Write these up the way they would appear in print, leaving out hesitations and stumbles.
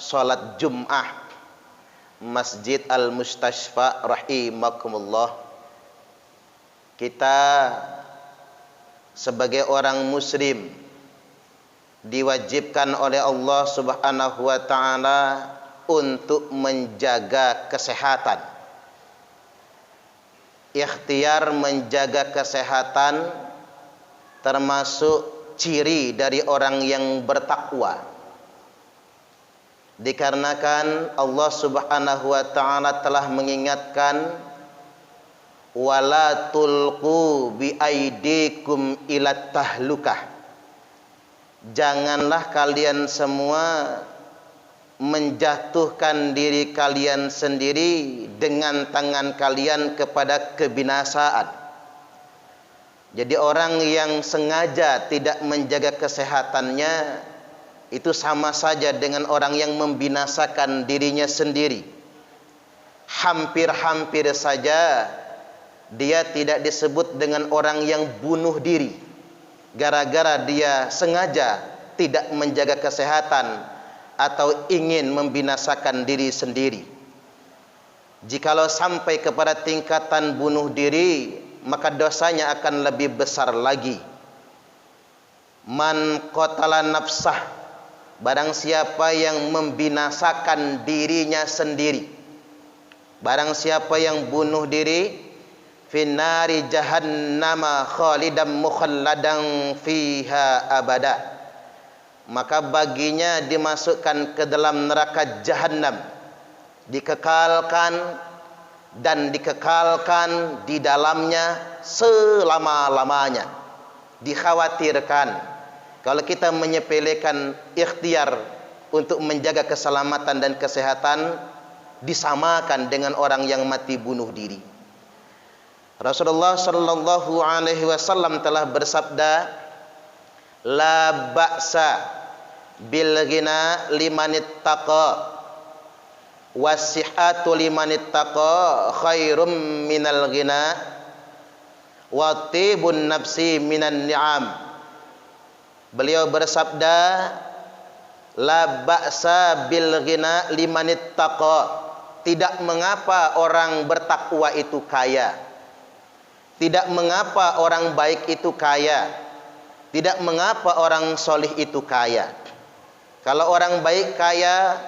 salat Jum'ah Masjid Al-Mustashfa rahimakumullah. Kita sebagai orang muslim diwajibkan oleh Allah Subhanahu wa taala untuk menjaga kesehatan. Ikhtiar menjaga kesehatan termasuk ciri dari orang yang bertakwa. Dikarenakan Allah Subhanahu wa taala telah mengingatkan, wala tulqu bi aidikum ila tahlukah. Janganlah kalian semua menjatuhkan diri kalian sendiri dengan tangan kalian kepada kebinasaan. Jadi orang yang sengaja tidak menjaga kesehatannya itu sama saja dengan orang yang membinasakan dirinya sendiri. Hampir-hampir saja dia tidak disebut dengan orang yang bunuh diri, gara-gara dia sengaja tidak menjaga kesehatan atau ingin membinasakan diri sendiri. Jikalau sampai kepada tingkatan bunuh diri, maka dosanya akan lebih besar lagi. Man qatala nafsah, barang siapa yang membinasakan dirinya sendiri, barang siapa yang bunuh diri, finnari jahannama khalidan mukhalladan fiha abada, maka baginya dimasukkan ke dalam neraka jahanam, dikekalkan dan dikekalkan di dalamnya selama-lamanya. Dikhawatirkan kalau kita menyepelekan ikhtiar untuk menjaga keselamatan dan kesehatan, disamakan dengan orang yang mati bunuh diri. Rasulullah sallallahu alaihi wasallam telah bersabda, la ba'sa bil ghina liman ittaqa wasihatu liman ittaqa khairum minal ghina wa tibun nafsi minan ni'am. Beliau bersabda, la ba'sa bil ghina liman ittaqa, tidak mengapa orang bertakwa itu kaya, tidak mengapa orang baik itu kaya, tidak mengapa orang solih itu kaya. Kalau orang baik kaya,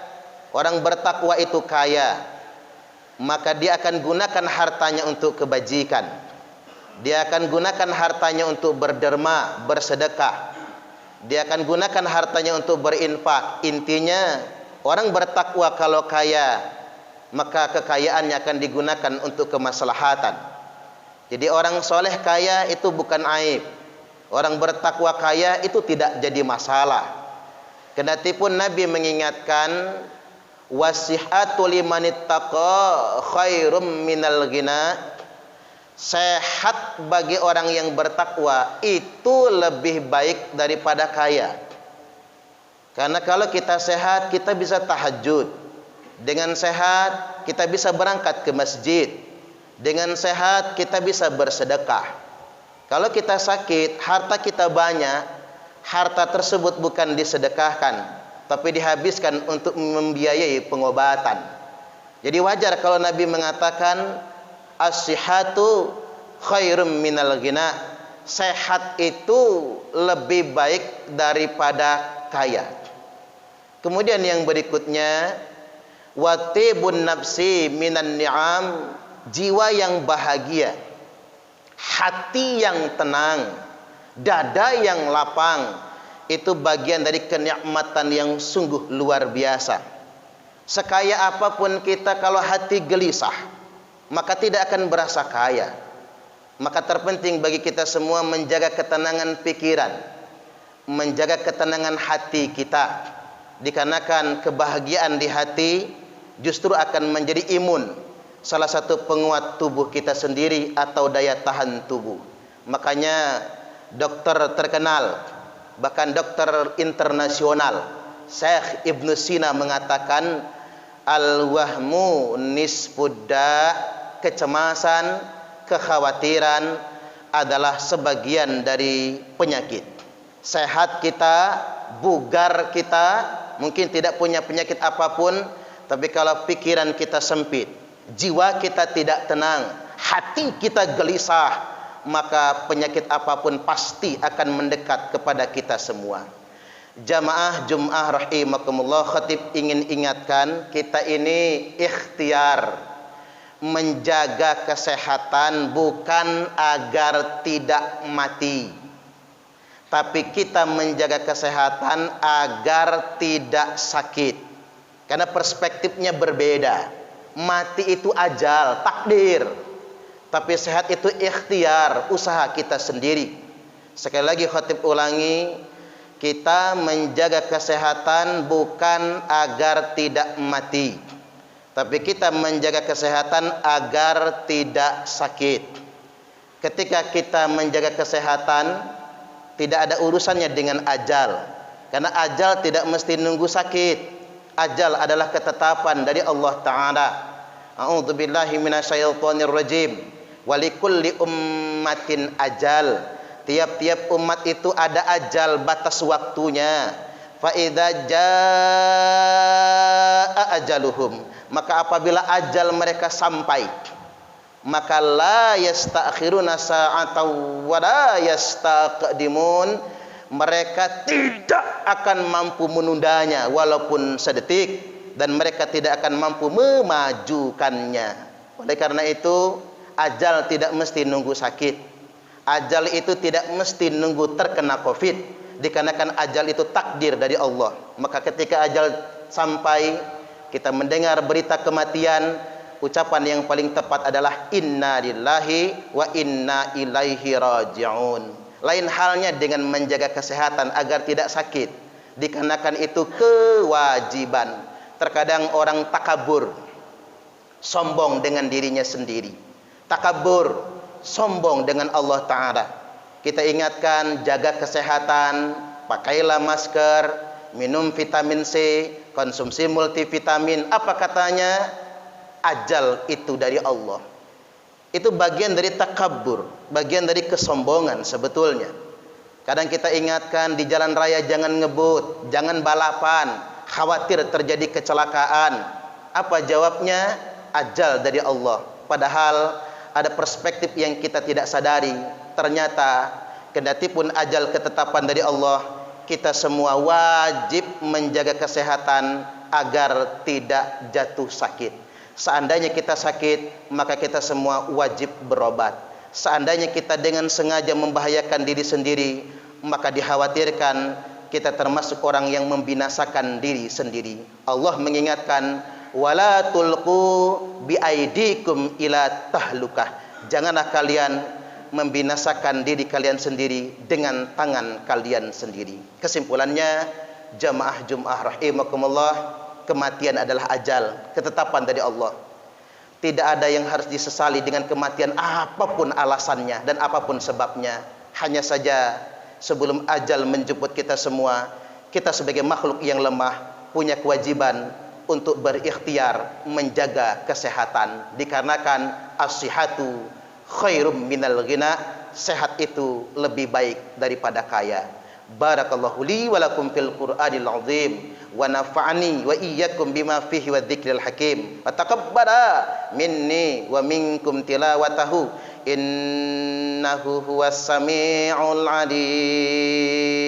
orang bertakwa itu kaya, maka dia akan gunakan hartanya untuk kebajikan. Dia akan gunakan hartanya untuk berderma, bersedekah. Dia akan gunakan hartanya untuk berinfak. Intinya, orang bertakwa kalau kaya, maka kekayaannya akan digunakan untuk kemaslahatan. Jadi orang soleh kaya itu bukan aib. Orang bertakwa kaya itu tidak jadi masalah. Kendatipun Nabi mengingatkan, wasihatu liman ittaqa khairum minal ghina, sehat bagi orang yang bertakwa itu lebih baik daripada kaya. Karena kalau kita sehat, kita bisa tahajud. Dengan sehat, kita bisa berangkat ke masjid. Dengan sehat, kita bisa bersedekah. Kalau kita sakit, harta kita banyak, harta tersebut bukan disedekahkan, tapi dihabiskan untuk membiayai pengobatan. Jadi wajar kalau Nabi mengatakan, as-sihhatu khairum minal ghina, sehat itu lebih baik daripada kaya. Kemudian yang berikutnya, watibun nafsi minan ni'am, jiwa yang bahagia, hati yang tenang, dada yang lapang, itu bagian dari kenikmatan yang sungguh luar biasa. Sekaya apapun kita, kalau hati gelisah, maka tidak akan berasa kaya. Maka terpenting bagi kita semua menjaga ketenangan pikiran, menjaga ketenangan hati kita. Dikarenakan kebahagiaan di hati justru akan menjadi imun, salah satu penguat tubuh kita sendiri atau daya tahan tubuh. Makanya dokter terkenal, bahkan dokter internasional, Syekh Ibnu Sina mengatakan, al-wahmu nisfudda, kecemasan, kekhawatiran adalah sebagian dari penyakit. Sehat kita, bugar kita, mungkin tidak punya penyakit apapun, tapi kalau pikiran kita sempit, jiwa kita tidak tenang, hati kita gelisah, maka penyakit apapun pasti akan mendekat kepada kita semua. Jamaah Jum'ah rahimakumullah, khatib ingin ingatkan, kita ini ikhtiar menjaga kesehatan bukan agar tidak mati, tapi kita menjaga kesehatan agar tidak sakit. Karena perspektifnya berbeda. Mati itu ajal, takdir. Tapi sehat itu ikhtiar, usaha kita sendiri. Sekali lagi khatib ulangi, kita menjaga kesehatan bukan agar tidak mati, tapi kita menjaga kesehatan agar tidak sakit. Ketika kita menjaga kesehatan, tidak ada urusannya dengan ajal. Karena ajal tidak mesti nunggu sakit. Ajal adalah ketetapan dari Allah Ta'ala. A'udzubillahi minasyaitonirrajim. Walikulli ummatin ajal. Tiap-tiap umat itu ada ajal, batas waktunya. Fa idza jaa ajaluhum, maka apabila ajal mereka sampai, maka la yasta'khiruna sa'atan wa la yastaqdimun, mereka tidak akan mampu menundanya walaupun sedetik, dan mereka tidak akan mampu memajukannya. Oleh karena itu, ajal tidak mesti nunggu sakit. Ajal itu tidak mesti nunggu terkena Covid, dikarenakan ajal itu takdir dari Allah. Maka ketika ajal sampai, kita mendengar berita kematian, ucapan yang paling tepat adalah inna lillahi wa inna ilaihi raji'un. Lain halnya dengan menjaga kesehatan agar tidak sakit, dikarenakan itu kewajiban. Terkadang orang takabur, sombong dengan dirinya sendiri. Takabur, sombong dengan Allah Ta'ala. Kita ingatkan, jaga kesehatan, pakailah masker, minum vitamin C, konsumsi multivitamin. Apa katanya? Ajal itu dari Allah. Itu bagian dari takabur, bagian dari kesombongan sebetulnya. Kadang kita ingatkan, di jalan raya jangan ngebut, jangan balapan, khawatir terjadi kecelakaan. Apa jawabnya? Ajal dari Allah. Padahal ada perspektif yang kita tidak sadari. Ternyata kendati pun ajal ketetapan dari Allah, kita semua wajib menjaga kesehatan agar tidak jatuh sakit. Seandainya kita sakit, maka kita semua wajib berobat. Seandainya kita dengan sengaja membahayakan diri sendiri, maka dikhawatirkan kita termasuk orang yang membinasakan diri sendiri. Allah mengingatkan, wala tulqu biaidikum ila tahlukah. Janganlah kalian membinasakan diri kalian sendiri dengan tangan kalian sendiri. Kesimpulannya, jamaah Jum'ah rahimakumullah, kematian adalah ajal, ketetapan dari Allah. Tidak ada yang harus disesali dengan kematian, apapun alasannya dan apapun sebabnya. Hanya saja sebelum ajal menjemput kita semua, kita sebagai makhluk yang lemah punya kewajiban untuk berikhtiar menjaga kesehatan, dikarenakan as-sihhatu khairum minal ghina, sehat itu lebih baik daripada kaya. Barakallahu li wa lakum fil Qur'anil azim wa nafa'ani wa iyyakum bima fihi wa dzikril hakim wa taqabbala minni wa minkum tilawatahu innahu huwas samiul alim.